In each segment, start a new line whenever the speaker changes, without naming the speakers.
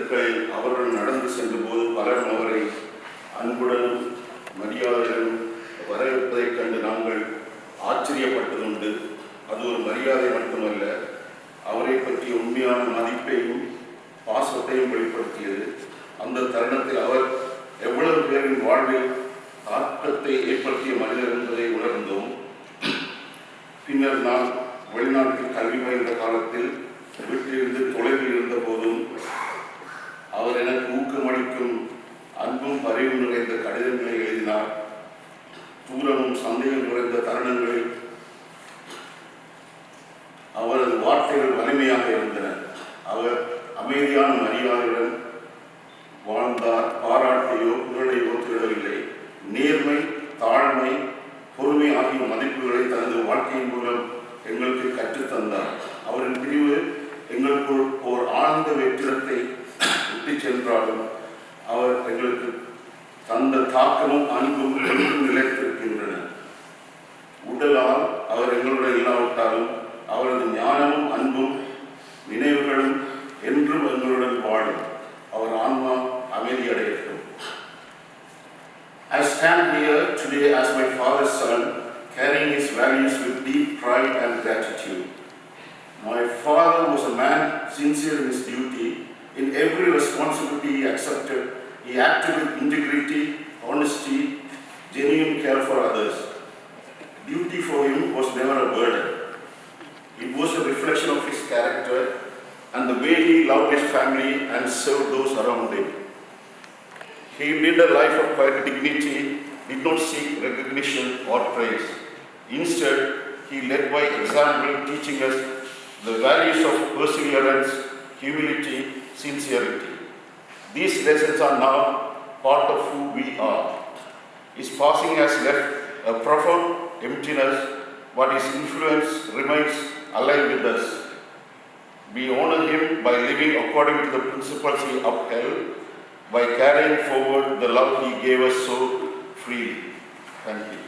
தெருக்களில் அவர்கள் நடந்து சென்றபோது பலரும் அவரை அன்புடனும் மரியாதையுடனும் வரவேற்பதைக் கண்டு நாங்கள் ஆச்சரியப்பட்டதுண்டு. அது ஒரு மரியாதை மட்டுமல்ல, அவரை பற்றிய உண்மையான மதிப்பையும் பாசத்தையும் வெளிப்படுத்தியது. அந்த தருணத்தில் அவர் எவ்வளவு பேரின் வாழ்வில் தாக்கத்தை ஏற்படுத்திய மனிதர் என்பதை உணர்ந்தோம். பின்னர் நான் வெளிநாட்டில் கல்வி பயின்ற காலத்தில் வீட்டிலிருந்து தொலைவில் இருந்த போதும் அவர் எனக்கு ஊக்கமளிக்கும் அன்பும் பரிவும் நிறைந்த கடிதங்களை எழுதினார். தூரமும் சந்தேகம் நிறைந்த தருணங்களில் அவரது வார்த்தைகள் வலிமையாக இருந்தன. அவர் அமைதியான மரியாதையுடன் வாழ்ந்தார். பாராட்டையோ புகழையோ திருடவில்லை. நேர்மை, தாழ்மை, பொறுமை ஆகிய மதிப்புகளை தனது வாழ்க்கையின் மூலம் எங்களுக்கு கற்றுத்தந்தார். அவரின் பிரிவு எங்களுக்குள் ஓர் ஆழ்ந்த வெற்றிடத்தை விட்டு சென்றாலும் அவர் எங்களுக்கு தந்த தாக்கமும் அன்பும் நிலைத்திருக்கின்றன. உடலால் அவர் எங்களுடன் இல்லாவிட்டாலும் அவரது ஞானமும் அன்பும் நினைவுகளும் என்றும் எங்களுடன் வாழும். அவர் ஆன்மா அமைதியடையட்டும். I stand here today as my father's son, carrying his values with deep pride and gratitude. My father was a man sincere in his duty. In every responsibility he accepted, he acted with integrity, honesty, genuine care for others. Duty for him was never a burden. It was a reflection of his character and the way he loved his family and served those around him. He lived a life of quiet dignity, did not seek recognition or praise. Instead, he led by example, teaching us the values of perseverance, humility, sincerity. These lessons are now part of who we are. His passing has left a profound emptiness, but his influence remains alive with us. We honor him by living according to the principles he upheld, by carrying forward the love he gave us so freely. Thank you.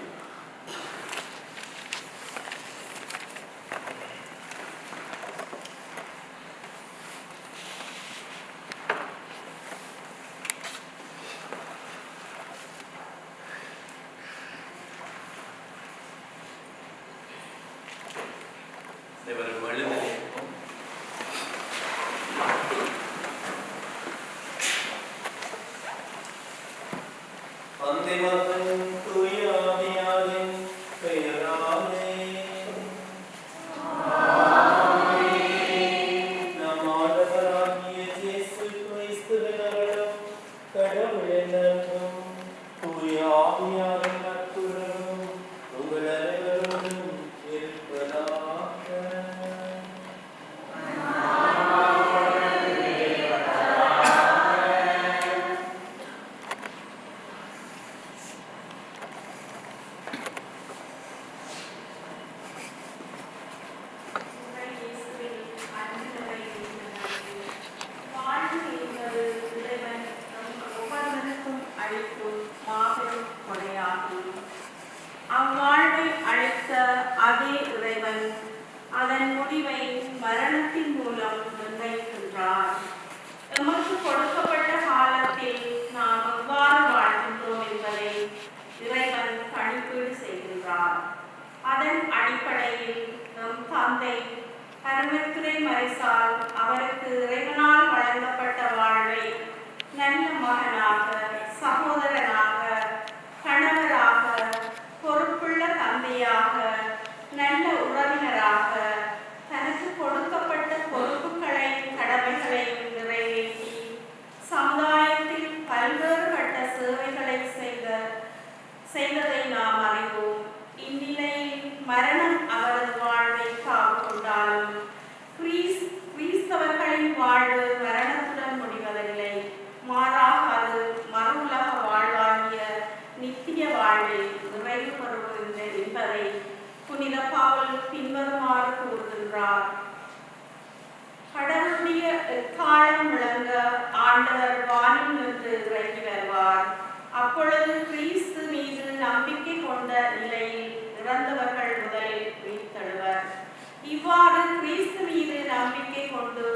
இவ்வாறு கிறிஸ்து மீது நம்பிக்கை கொண்டு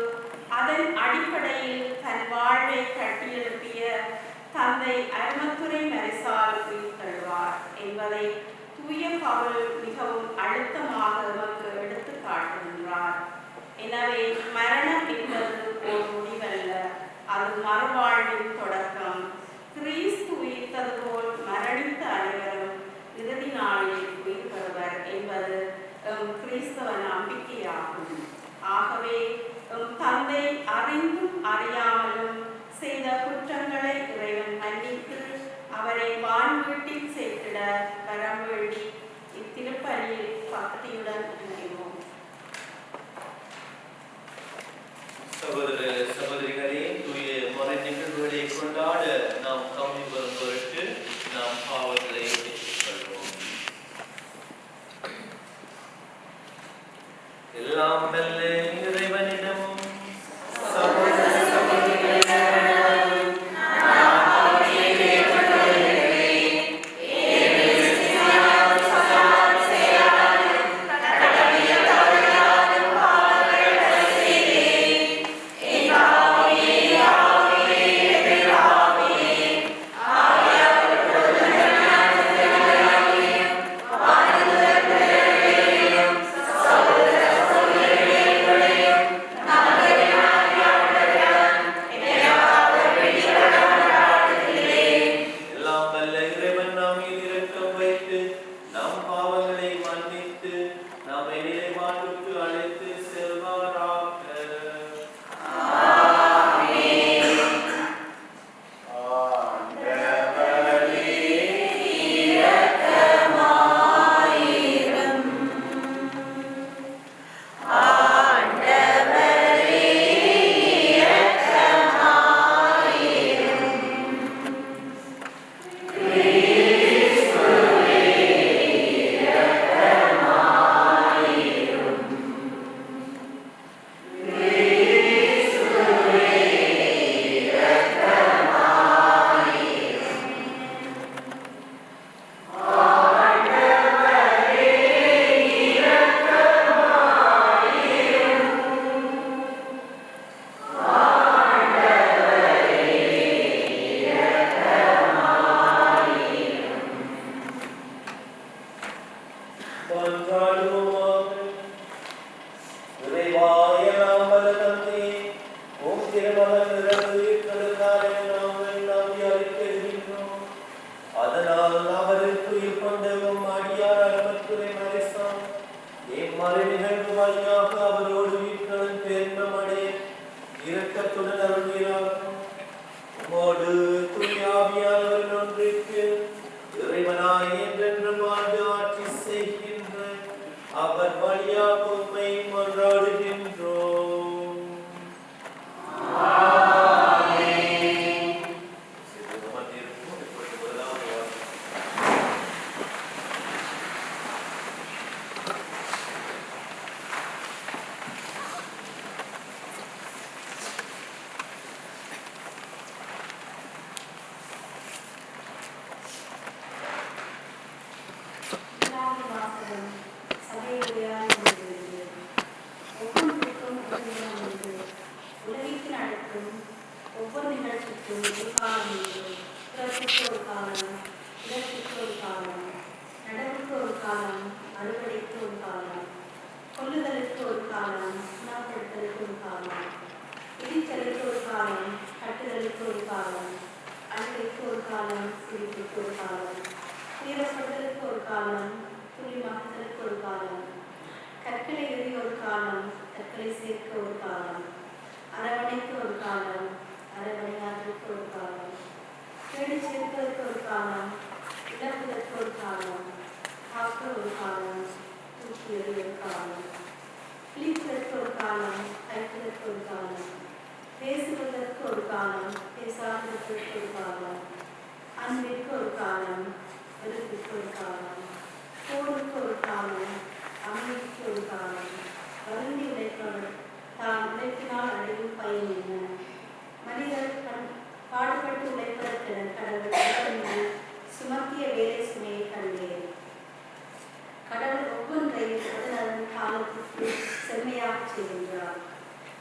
அதன் அடிப்படையில் தன் வாழ்வை கட்டியெழுப்பிய தந்தை அருமத்துரை மரிசால் உயிர் தழுவார் என்பதை தூய பவுல் மிகவும் அழுத்தமாக நமக்கு எடுத்து காட்டுகின்றார். எனவே மரணம் என்பது ஒரு முடிவல்ல, அது மறுவாழ்வின் தொடக்கம். கிறிஸ்து உயிர்த்தது போல் மரணித்த அனைவரும் இறுதி நாளில் உயிர் பெறுவர் என்பது கிறிஸ்தவ நம்பிக்கையாகும். ஆகவே தந்தை அறிந்தும் அறியாமலும் செய்த குற்றங்களை இறைவன் மன்னித்து அவரை வான்வீட்டில் சேர்த்திட வரம் வேண்டி இத்திருப்பலியில் பக்தியுடன் இணைவோம்.
சகோதர சகோதரிகளே, தூய மறை நிகழ்வுகளை கொண்டாட நாம் கவனி வரும் பொருட்டு நாம் பாவங்களை ஏற்றுக்கொள்வோம். எல்லாம் வல்ல இறைவனிடமும் சகோதர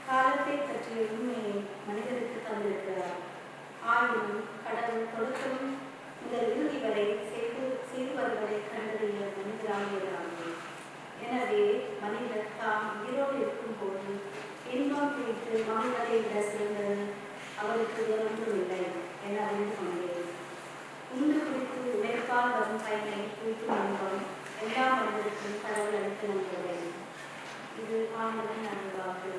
காலத்தை பற்றிய உண்மையை மனிதனுக்கு தந்திருக்கிறார். ஆயினும் கடவுள் தொடக்கம் முதல் இறுதி வரை செய்து வருவதை கண்டறிய மனிதராகியதாகும். எனவே மனிதர் தாம் உயிரோடு இருக்கும்போது இன்பம் குறித்து மனிதரை விட சிறந்தது அவருக்கு வேறொன்றுமில்லை என அறிந்து கொண்டேன். உண்டு குறித்து உழைப்பால் வரும் பயனை குறிக்கும் இன்பம் எல்லா மனிதருக்கும் கடவுள் அளித்து நம்புகிறேன். இது ஆண்டவரின் அருள்வாக்கு.